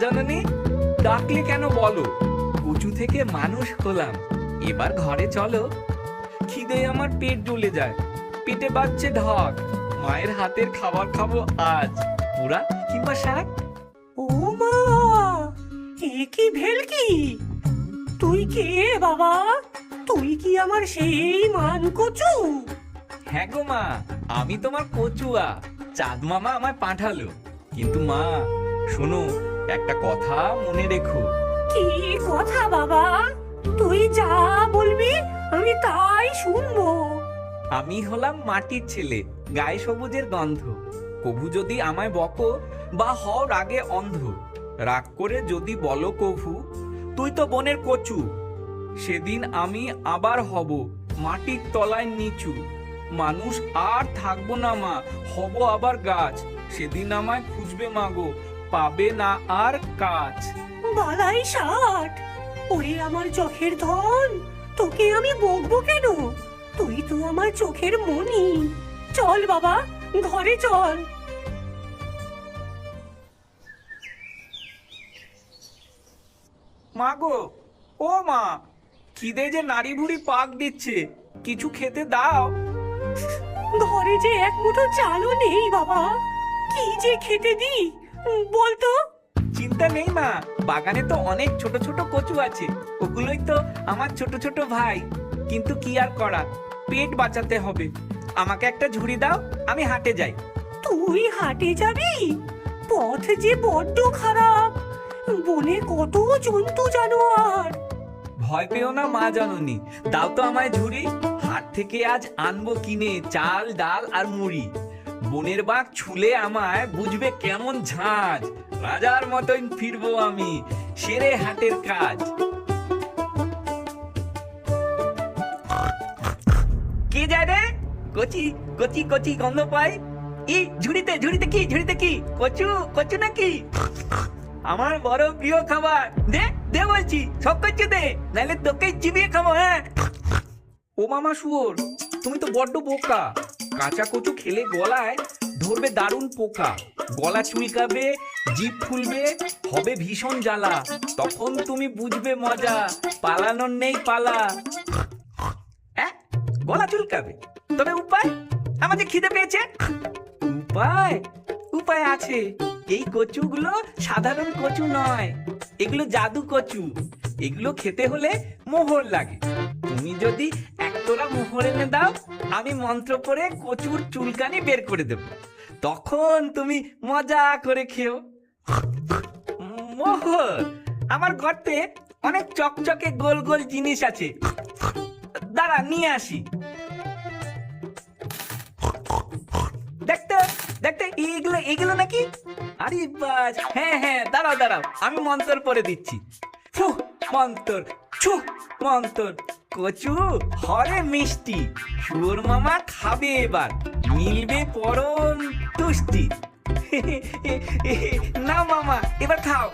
জাননি, ডাকলে কেন বলো? কচু থেকে মানুষ হলাম, এবার ঘরে চলো। খিদে আমার পেট জ্বলে যায়, পেটে বাজছে ঢাক। মায়ের হাতের খাবার খাবো আজ, পুরা কিংবা শাক। ও মা, এ কি ভেলকি? তুই কে বাবা? তুই কি আমার সেই মান কচু? হ্যাঁ গো মা, আমি তোমার কচুয়া। চাঁদ মামা আমায় পাঠালো। কিন্তু মা শোনো, একটা কথা মনে রেখো। কি কথা বাবা? তুই যা বলবি আমি তাই শুনবো। আমি হলাম মাটির ছেলে, গায়ে সবুজের গন্ধ। কভু যদি আমায় বকো বা হও রাগে অন্ধ, রাগ করে যদি বলো কভু তুই তো বনের কচু, সেদিন আমি আবার হব মাটির তলায় নিচু। মানুষ আর থাকবো না মা, হব আবার গাছ। সেদিন আমায় খুঁজবে মাগো, পাবে না আর কাজ। বালাই ষাট, ওরে আমার চোখের ধন, তোকে আমি বকবো কেন? তুই তো আমার চোখের মনি। চল বাবা, ঘরে চল। মাগো, ও মা, খিদে যে নাড়ি ভুড়ি পাক দিচ্ছে, কিছু খেতে দাও। ঘরে যে এক মুঠো চালও নেই বাবা, কি যে খেতে দি বলতো? চিন্তা নেই মা, বাগানে তো অনেক ছোট ছোট কচু আছে, ওগুলোই তো আমার ছোট ছোট ভাই। কিন্তু কি আর করা, পেট বাঁচাতে হবে। আমাকে একটা ঝুড়ি দাও, আমি হাটে যাই। তুই হাটে যাবি? পথ যে বড্ড খারাপ, বনে কত জন্তু জানোয়ার। ভয় পেও না মা জননী, দাও তো আমায় ঝুড়ি। হাট থেকে আজ আনবো কিনে চাল ডাল আর মুড়ি। বনের বাঘ ছুলে আমায় বুঝবে কেমন ঝাঁজ। রাজার মতন ফিরবো আমি, সেরে হাটের কাজ। কে যায় রে? কচি কচি কচি গন্ধ পাই। ঝুড়িতে ঝুড়িতে কি, ঝুড়িতে কি? কচু, কচু নাকি? আমার বড় প্রিয় খাবার। দে দে বলছি, সব কচু দে, নাহলে তোকে চিবিয়ে খাবো। হ্যাঁ ও মামা শুয়োর, তুমি তো বড্ড বোকা। কাঁচা কচু খেলে গলায় ধরবে দারুণ পোকা। গলা চুলকাবে, জিভ ফুলবে, হবে ভীষণ জ্বালা। তখন তুমি বুঝবে মজা, পালানোর নেই পালা। গলা চুলকাবে, তবে উপায়? আমার যে খিদে পেয়েছে। উপায়? উপায় আছে। এই কচুগুলো সাধারণ কচু নয়, এগুলো জাদু কচু। এগুলো খেতে হলে মোহর লাগে। তুমি যদি একতলা মোহর এনে দাও, আমি মন্ত্র করে কচুর চুলকানি বের করে দেব। তখন তুমি মজা করে খেও। মোহর? আমার গর্তে অনেক চকচকে গোল গোল জিনিস আছে, দাঁড়া নিয়ে আসি। দেখতে দেখতে এগুলো এগুলো নাকি? আরে বাস, হ্যাঁ হ্যাঁ, দাঁড়াও দাঁড়াও, আমি মন্তর পরে দিচ্ছি। ফু মন্তর, ছু মন্তর। কচু হরে মিষ্টি, শুয়োর মামা খাবে এবার, মিলবে পরম তুষ্টি। না মামা, এবার খাও।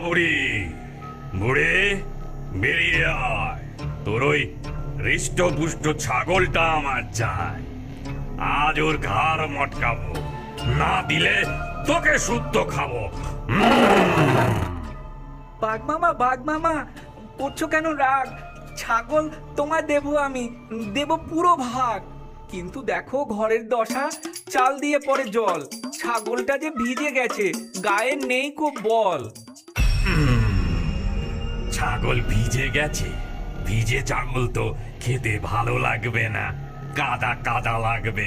বুড়ি, বুড়ি বেরিয়ে আয়। তোর ওই হৃষ্টপুষ্ট ছাগলটা আমার চাই। আজ ওর ঘাড় মটকাবো, না দিলে তোকে শুদ্ধ খাবো। বাঘ মামা করছো কেন রাগ? ছাগল তোমায় দেবো আমি, দেবো পুরো ভাগ। কিন্তু দেখো ঘরের দশা, চাল দিয়ে পড়ে জল। ছাগলটা যে ভিজে গেছে, গায়ে নেই খুব বল। ছাগল ভিজে গেছে? ভিজে ছাগল তো খেতে ভালো লাগবে না, কাদা কাদা লাগবে।